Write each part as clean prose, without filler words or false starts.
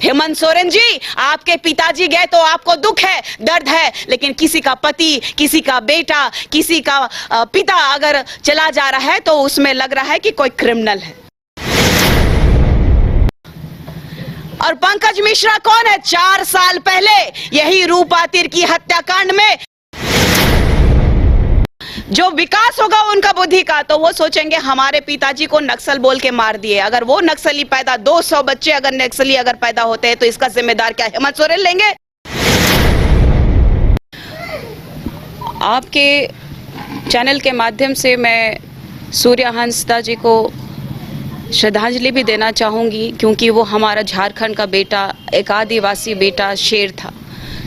हेमंत सोरेन जी, आपके पिताजी गए तो आपको दुख है, दर्द है, लेकिन किसी का पति, किसी का बेटा, किसी का पिता अगर चला जा रहा है तो उसमें लग रहा है कि कोई क्रिमिनल है। और पंकज मिश्रा कौन है? 4 साल पहले यही रूपा तिर्की हत्याकांड में जो विकास होगा उनका बुद्धि का, तो वो सोचेंगे हमारे पिताजी को नक्सल बोल के मार दिए। अगर वो नक्सली पैदा 200 बच्चे अगर नक्सली अगर पैदा होते हैं तो इसका जिम्मेदार क्या हेमंत सोरेन लेंगे? आपके चैनल के माध्यम से मैं सूर्या हंसदा जी को श्रद्धांजलि भी देना चाहूँगी, क्योंकि वो हमारा झारखंड का बेटा, एक आदिवासी बेटा शेर था,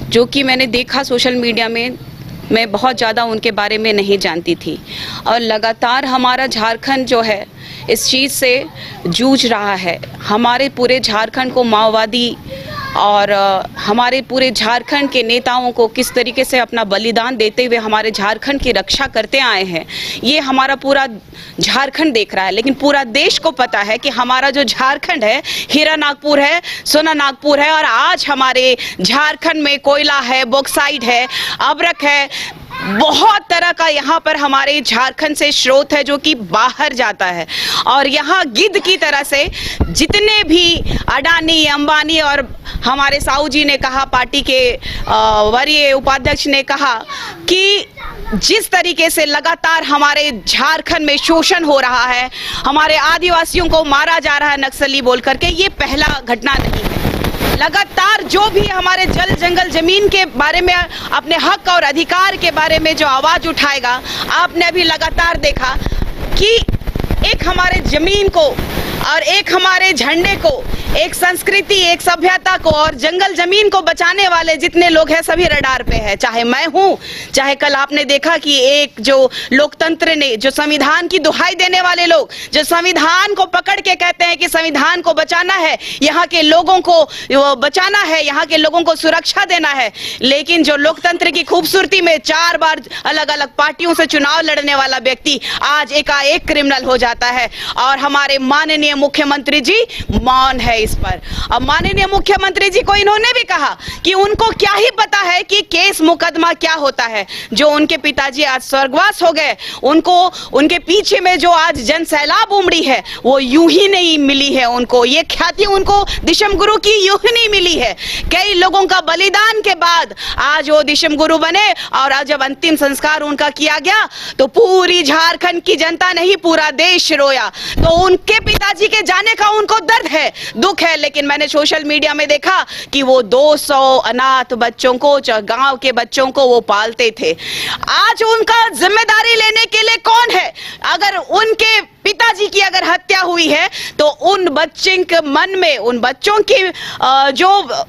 जो कि मैंने देखा सोशल मीडिया में। मैं बहुत ज़्यादा उनके बारे में नहीं जानती थी और लगातार हमारा झारखंड जो है इस चीज़ से जूझ रहा है। हमारे पूरे झारखंड को माओवादी और हमारे पूरे झारखंड के नेताओं को किस तरीके से अपना बलिदान देते हुए हमारे झारखंड की रक्षा करते आए हैं, ये हमारा पूरा झारखंड देख रहा है। लेकिन पूरा देश को पता है कि हमारा जो झारखंड है हीरा नागपुर है, सोना नागपुर है, और आज हमारे झारखंड में कोयला है, बॉक्साइट है, अब्रक है, बहुत तरह का यहाँ पर हमारे झारखंड से स्रोत है जो कि बाहर जाता है। और यहाँ गिद्ध की तरह से जितने भी अडानी, अंबानी और हमारे साहू जी ने कहा, पार्टी के वरीय उपाध्यक्ष ने कहा कि जिस तरीके से लगातार हमारे झारखंड में शोषण हो रहा है, हमारे आदिवासियों को मारा जा रहा है नक्सली बोल करके, ये पहला घटना नहीं है। लगातार जो भी हमारे जल जंगल जमीन के बारे में, अपने हक और अधिकार के बारे में जो आवाज उठाएगा, आपने अभी लगातार देखा कि एक हमारे जमीन को और एक हमारे झंडे को, एक संस्कृति, एक सभ्यता को और जंगल जमीन को बचाने वाले जितने लोग हैं सभी रडार पे है। चाहे मैं हूं, चाहे कल आपने देखा कि एक जो लोकतंत्र ने, जो संविधान की दुहाई देने वाले लोग, जो संविधान को पकड़ के कहते हैं कि संविधान को बचाना है, यहाँ के लोगों को बचाना है, यहाँ के लोगों को सुरक्षा देना है, लेकिन जो लोकतंत्र की खूबसूरती में 4 बार अलग अलग पार्टियों से चुनाव लड़ने वाला व्यक्ति आज एकाएक क्रिमिनल हो जाता है। और हमारे माननीय मुख्यमंत्री जी मौन है इस पर। अब माननीय मुख्यमंत्री जी को इन्होंने भी कहा कि उनको क्या ही पता है कि केस मुकदमा क्या होता है। जो उनके पिताजी आज स्वर्गवास हो गए, उनको उनके पीछे में जो आज जन सैलाब उमड़ी है वो यूं ही नहीं मिली है। उनको ये ख्याति, उनको दिशम गुरु की यूं ही नहीं मिली है। कई लोगों का बलिदान के बाद आज वो दिशम गुरु बने और आज जब अंतिम संस्कार उनका किया गया तो पूरी झारखंड की जनता नहीं, पूरा देश रोया। तो उनके पिताजी के जाने का उनको दर्द है, दुख है। लेकिन मैंने सोशल मीडिया में देखा कि वो 200 अनाथ बच्चों को, गांव के बच्चों को वो पालते थे। आज उनका जिम्मेदारी लेने के लिए कौन है? अगर उनके पिताजी की अगर हत्या हुई है तो उन बच्चों के मन में, उन बच्चों की जो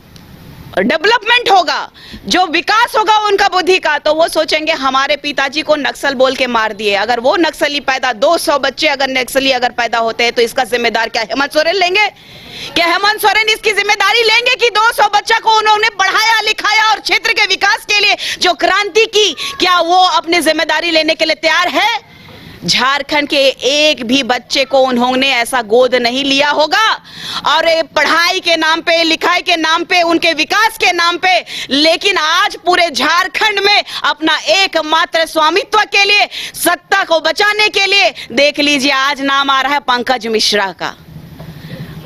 डेवलपमेंट होगा, जो विकास होगा उनका बुद्धि का, तो वो सोचेंगे हमारे पिताजी को नक्सल बोल के मार दिए। अगर वो नक्सली पैदा 200 बच्चे अगर नक्सली अगर पैदा होते हैं तो इसका जिम्मेदार क्या हेमंत सोरेन लेंगे? क्या हेमंत सोरेन इसकी जिम्मेदारी लेंगे कि 200 बच्चा को उन्होंने पढ़ाया लिखाया और क्षेत्र के विकास के लिए जो क्रांति की, क्या वो अपनी जिम्मेदारी लेने के लिए तैयार है? झारखंड के एक भी बच्चे को उन्होंने ऐसा गोद नहीं लिया होगा। और पढ़ाई के नाम पे, लिखाई के नाम पे, उनके विकास के नाम पे, लेकिन आज पूरे झारखंड में अपना एकमात्र स्वामित्व के लिए, सत्ता को बचाने के लिए, देख लीजिए आज नाम आ रहा है पंकज मिश्रा का।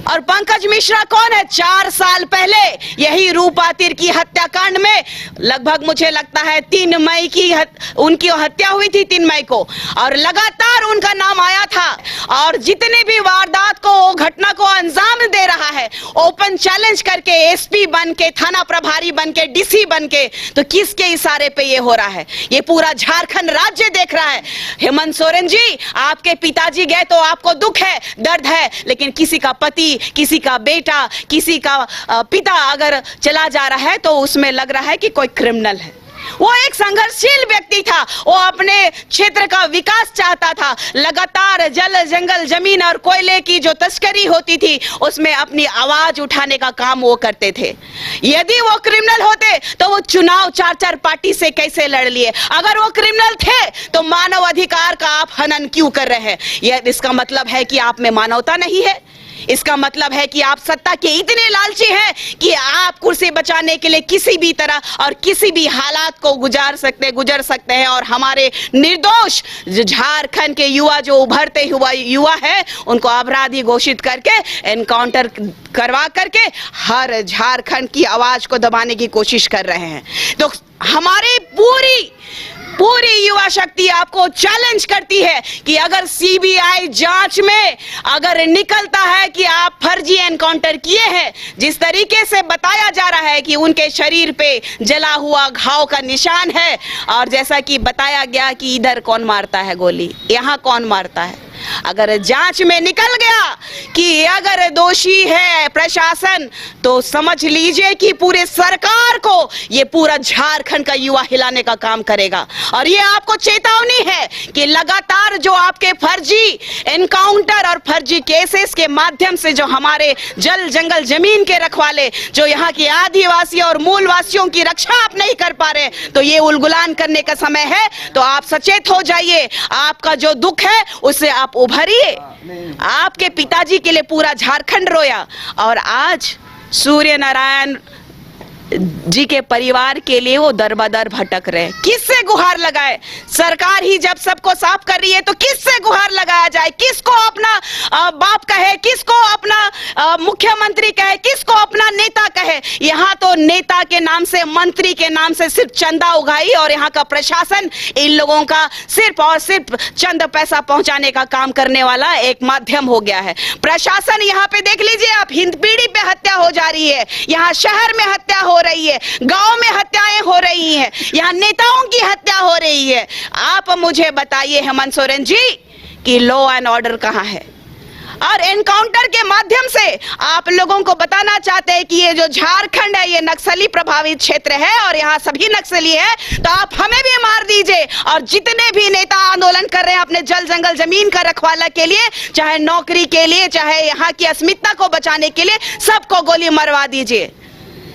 और पंकज मिश्रा कौन है? 4 साल पहले यही रूपा तिर्की हत्याकांड में, लगभग मुझे लगता है 3 मई की उनकी हत्या हुई थी, 3 मई को, और लगातार उनका नाम आया था। और जितने भी वारदात को, घटना को अंजाम दे रहा है, ओपन चैलेंज करके, एसपी बन के, थाना प्रभारी बन के, डीसी बन के, तो किसके इशारे पे ये हो रहा है? ये पूरा झारखंड राज्य देख रहा है। हेमंत सोरेन जी, आपके पिताजी गए तो आपको दुख है, दर्द है, लेकिन किसी का पति, किसी का बेटा, किसी का पिता अगर चला जा रहा है तो उसमें लग रहा है कि कोई क्रिमिनल है। वो एक संघर्षशील व्यक्ति था, वो अपने क्षेत्र का विकास चाहता था। लगातार जल जंगल जमीन और कोयले की जो तस्करी होती थी उसमें अपनी आवाज उठाने का काम वो करते थे। यदि वो क्रिमिनल होते तो वो चुनाव 4-4 पार्टी से कैसे लड़ लिए? अगर वो क्रिमिनल थे तो मानव अधिकार का आप हनन क्यों कर रहे हैं? यह इसका मतलब है कि आप में मानवता नहीं है। इसका मतलब है कि आप सत्ता के इतने लालची हैं कि आप कुर्सी बचाने के लिए किसी भी तरह और किसी भी हालात को गुजर सकते हैं। और हमारे निर्दोष झारखंड के युवा, जो उभरते हुआ युवा है, उनको अपराधी घोषित करके एनकाउंटर करवा करके हर झारखंड की आवाज को दबाने की कोशिश कर रहे हैं। तो हमारी पूरी युवा शक्ति आपको चैलेंज करती है कि अगर सीबीआई जांच में अगर निकलता है कि आप फर्जी एनकाउंटर किए हैं, जिस तरीके से बताया जा रहा है कि उनके शरीर पे जला हुआ घाव का निशान है, और जैसा कि बताया गया कि इधर कौन मारता है गोली, यहाँ कौन मारता है, अगर जांच में निकल गया कि अगर दोषी है प्रशासन, तो समझ लीजिए कि पूरे सरकार को ये पूरा झारखंड का युवा हिलाने का काम करेगा। और ये आपको चेतावनी है कि लगातार जो आपके फर्जी एनकाउंटर और फर्जी केसेस के माध्यम से जो हमारे जल जंगल जमीन के रखवाले, जो यहाँ के आदिवासी और मूलवासियों की रक्षा आप नहीं कर पा रहे, तो ये उलगुलान करने का समय है। तो आप सचेत हो जाइए, आपका जो दुख है उससे आप उभरिए। आपके पिताजी के लिए पूरा झारखंड रोया, और आज सूर्य नारायण जी के परिवार के लिए वो दर बदर भटक रहे। किससे गुहार लगाए? सरकार ही जब सबको साफ कर रही है तो किससे गुहार लगाया जाए? किसको अपना बाप कहे, किसको अपना मुख्यमंत्री कहे, किसको अपना नेता कहे? यहाँ तो नेता के नाम से, मंत्री के नाम से सिर्फ चंदा उगाई, और यहाँ का प्रशासन इन लोगों का सिर्फ और सिर्फ चंद पैसा पहुंचाने का काम करने वाला एक माध्यम हो गया है। प्रशासन यहाँ पे देख लीजिए आप, हिंदपीढ़ी पे हत्या हो जा रही है, यहाँ शहर में हत्या हो रही है, गांव में हत्याएं हो रही हैं, यहाँ नेताओं की हत्या हो रही है। आप मुझे बताइए हेमंत सोरेन जी कि लॉ एंड ऑर्डर कहां है? और एनकाउंटर के माध्यम से आप लोगों को बताना चाहते हैं कि ये जो झारखंड है ये नक्सली प्रभावित क्षेत्र है और यहाँ सभी नक्सली है, तो आप हमें भी मार दीजिए। और जितने भी नेता आंदोलन कर रहे हैं अपने जल जंगल जमीन का रखवाला के लिए, चाहे नौकरी के लिए, चाहे यहाँ की अस्मिता को बचाने के लिए, सबको गोली मरवा दीजिए।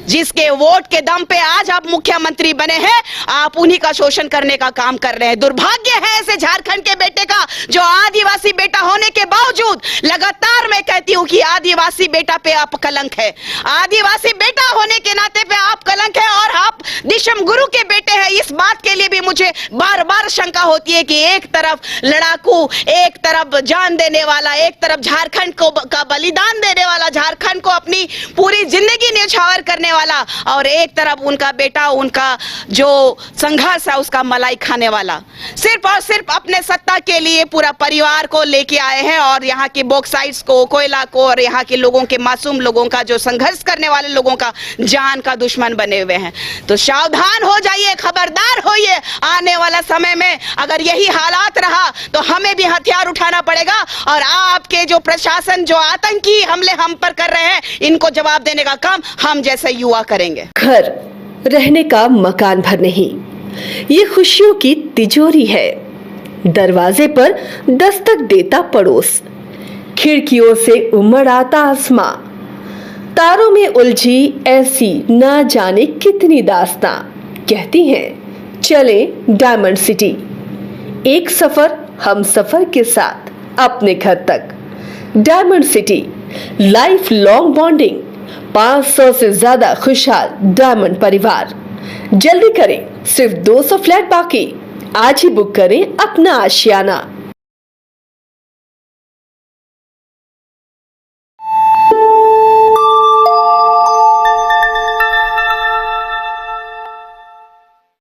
जिसके वोट के दम पे आज आप मुख्यमंत्री बने हैं, आप उन्हीं का शोषण करने का काम कर रहे हैं। दुर्भाग्य है ऐसे झारखंड के बेटे का, जो आदिवासी बेटा होने के बावजूद, लगातार मैं कहती हूं कि आदिवासी बेटा पे आप कलंक है, आदिवासी बेटा होने के नाते पे आप कलंक है, और आप दिशम गुरु के बेटे हैं। इस बात के लिए भी मुझे बार बार शंका होती है कि एक तरफ लड़ाकू, एक तरफ जान देने वाला, एक तरफ झारखंड को का बलिदान देने वाला, झारखंड को अपनी पूरी जिंदगी न्यौछावर करने वाला, और एक तरफ उनका बेटा, उनका जो संघर्ष है उसका मलाई खाने वाला। सिर्फ और सिर्फ अपने सत्ता के लिए पूरा परिवार को लेके आए हैं, और यहाँ के बॉक्साइट्स को, कोयला को, और यहाँ के लोगों के मासूम लोगों का, जो संघर्ष करने वाले लोगों का जान का दुश्मन बने हुए हैं। तो सावधान हो जाइए, खबरदार होइए। आने वाला समय में अगर यही हालात रहा तो हमें भी हथियार उठाना पड़ेगा, और आपके जो प्रशासन जो आतंकी हमले हम पर कर रहे हैं, इनको जवाब देने का काम हम जैसे युवा करेंगे। घर रहने का मकान भर नहीं, ये खुशियों की तिजोरी है। दरवाजे पर दस्तक देता पड़ोस, खिड़कियों से उमड़ आता आसमां, तारों में उलझी ऐसी ना जाने कितनी दास्तां। कहती हैं चले डायमंड सिटी, एक सफर हम सफर के साथ अपने घर तक। Diamond city, life long bonding, 500 से ज्यादा खुशहाल डायमंड परिवार। जल्दी करें, सिर्फ 200 फ्लैट बाकी। आज ही बुक करें अपना आशियाना।